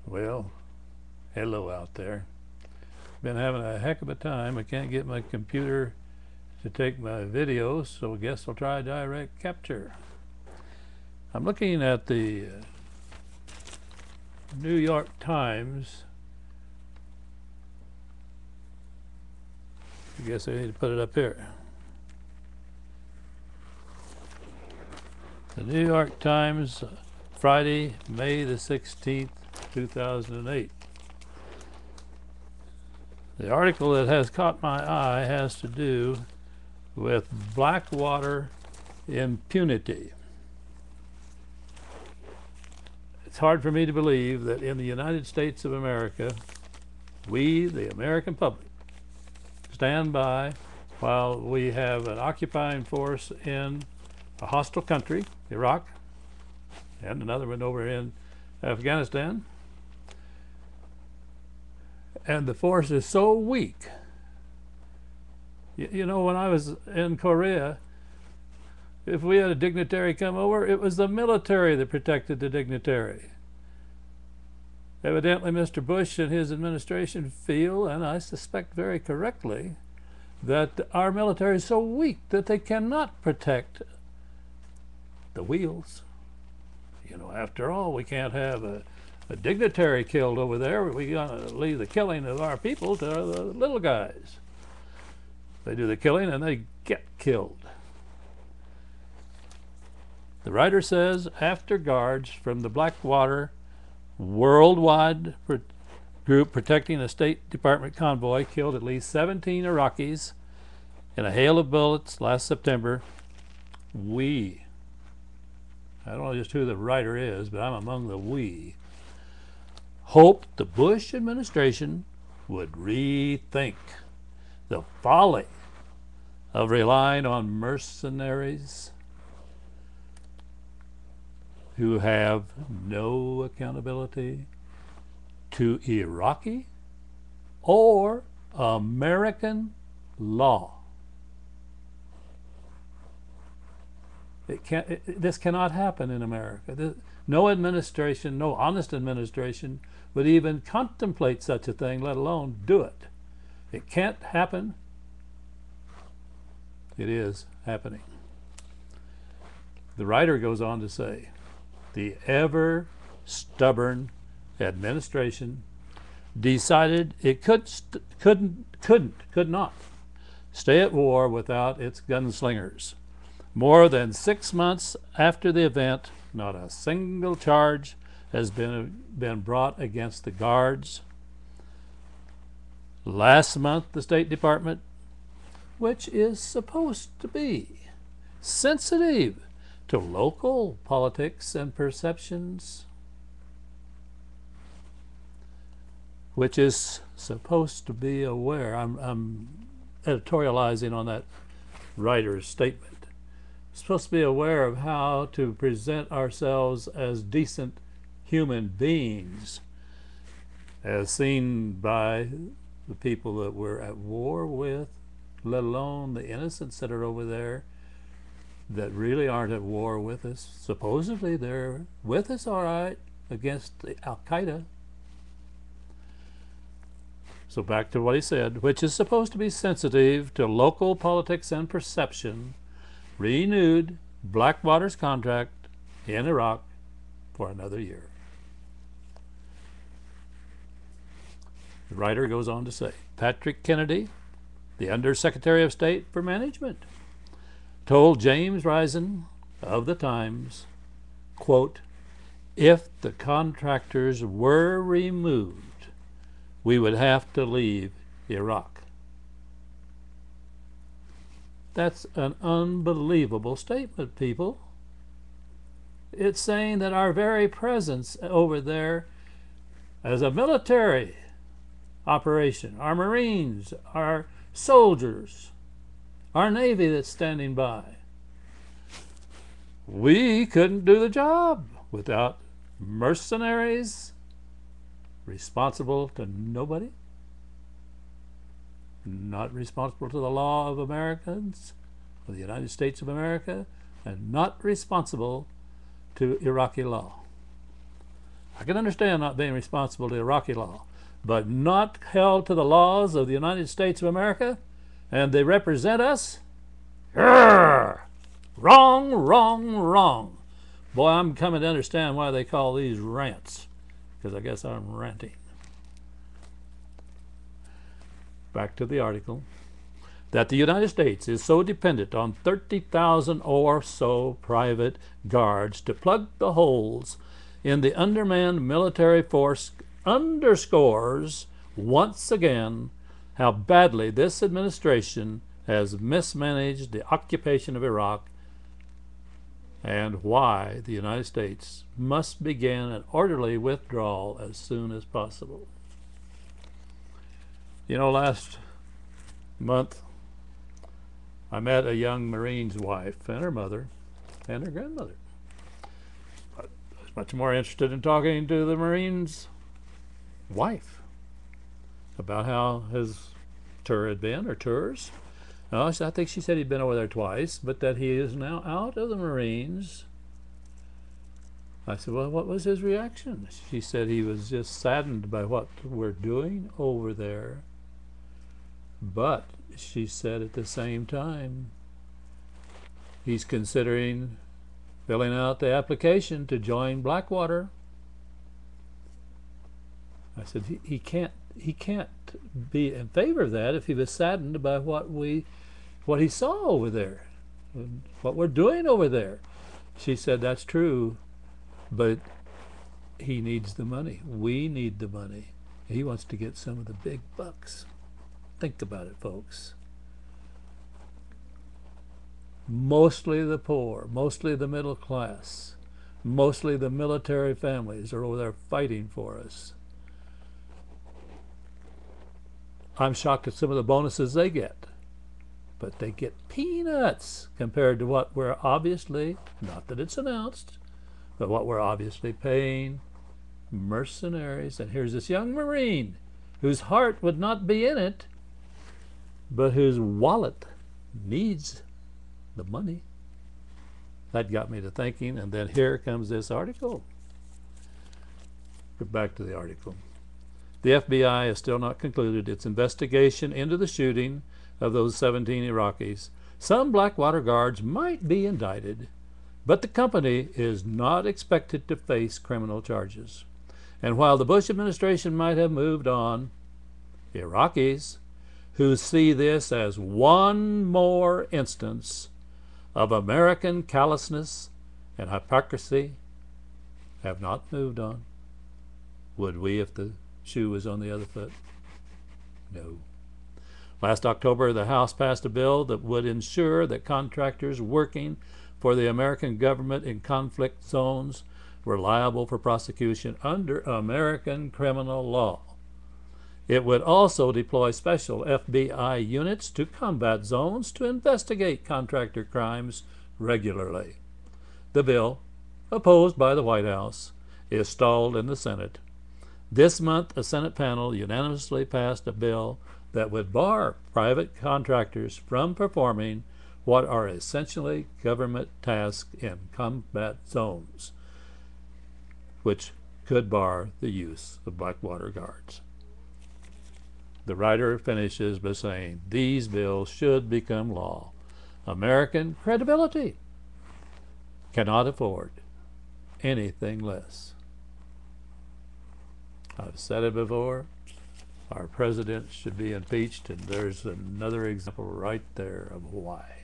Well, hello out there. Been having a heck of a time. I can't get my computer to take my videos, so I guess I'll try direct capture. I'm looking at the New York Times. I guess I need to put it up here. The New York Times, Friday, May the 16th, 2008. The article that has caught my eye has to do with Blackwater impunity. It's hard for me to believe that in the United States of America, we, the American public, stand by while we have an occupying force in a hostile country, Iraq, and another one over in Afghanistan. And the force is so weak. You know, when I was in Korea, if we had a dignitary come over, it was the military that protected the dignitary. Evidently, Mr. Bush and his administration feel, and I suspect very correctly, that our military is so weak that they cannot protect the wheels. You know, after all, we can't have a dignitary killed over there. We're going to leave the killing of our people to the little guys. They do the killing and they get killed. The writer says, after guards from the Blackwater worldwide group protecting a State Department convoy killed at least 17 Iraqis in a hail of bullets last September, we, I don't know just who the writer is, but I'm among the we, hoped the Bush administration would rethink the folly of relying on mercenaries who have no accountability to Iraqi or American law. This cannot happen in America. No administration, no honest administration would even contemplate such a thing, let alone do it. It can't happen. It is happening. The writer goes on to say, the ever stubborn administration decided it could not stay at war without its gunslingers. More than 6 months after the event, not a single charge has been brought against the guards. Last month, the State Department, which is supposed to be sensitive to local politics and perceptions, which is supposed to be aware, I'm editorializing on that writer's statement, supposed to be aware of how to present ourselves as decent human beings, as seen by the people that we're at war with, let alone the innocents that are over there that really aren't at war with us. Supposedly they're with us all right against Al-Qaeda. So back to what he said, which is supposed to be sensitive to local politics and perception, renewed Blackwater's contract in Iraq for another year. The writer goes on to say, Patrick Kennedy, the Undersecretary of State for Management, told James Risen of the Times, quote, if the contractors were removed, we would have to leave Iraq. That's an unbelievable statement, people. It's saying that our very presence over there as a military operation, our Marines, our soldiers, our Navy that's standing by, we couldn't do the job without mercenaries responsible to nobody, not responsible to the law of Americans, of the United States of America, and not responsible to Iraqi law. I can understand not being responsible to Iraqi law, but not held to the laws of the United States of America, and they represent us? Grrr! Wrong, wrong, wrong. Boy, I'm coming to understand why they call these rants, because I guess I'm ranting. Back to the article. That the United States is so dependent on 30,000 or so private guards to plug the holes in the undermanned military force underscores once again how badly this administration has mismanaged the occupation of Iraq and why the United States must begin an orderly withdrawal as soon as possible. You know, last month I met a young Marine's wife and her mother and her grandmother. I was much more interested in talking to the Marine's wife about how his tour had been, or tours. I think she said he'd been over there twice, but that he is now out of the Marines. I said, well, what was his reaction? She said he was just saddened by what we're doing over there. But she said at the same time, he's considering filling out the application to join Blackwater. I said, he can't be in favor of that if he was saddened by what he saw over there, what we're doing over there. She said, that's true, but he needs the money. We need the money. He wants to get some of the big bucks. Think about it, folks. Mostly the poor, mostly the middle class, mostly the military families are over there fighting for us. I'm shocked at some of the bonuses they get, but they get peanuts compared to what we're obviously, not that it's announced, but what we're obviously paying mercenaries. And here's this young Marine whose heart would not be in it, but whose wallet needs the money. That got me to thinking, and then here comes this article. Get back to the article. The FBI has still not concluded its investigation into the shooting of those 17 Iraqis. Some Blackwater guards might be indicted, but the company is not expected to face criminal charges. And while the Bush administration might have moved on, Iraqis who see this as one more instance of American callousness and hypocrisy have not moved on. Would we if the shoe was on the other foot? No. Last October, the House passed a bill that would ensure that contractors working for the American government in conflict zones were liable for prosecution under American criminal law. It would also deploy special FBI units to combat zones to investigate contractor crimes regularly. The bill, opposed by the White House, is stalled in the Senate. This month, a Senate panel unanimously passed a bill that would bar private contractors from performing what are essentially government tasks in combat zones, which could bar the use of Blackwater guards. The writer finishes by saying, these bills should become law. American credibility cannot afford anything less. I've said it before, our president should be impeached, and there's another example right there of why.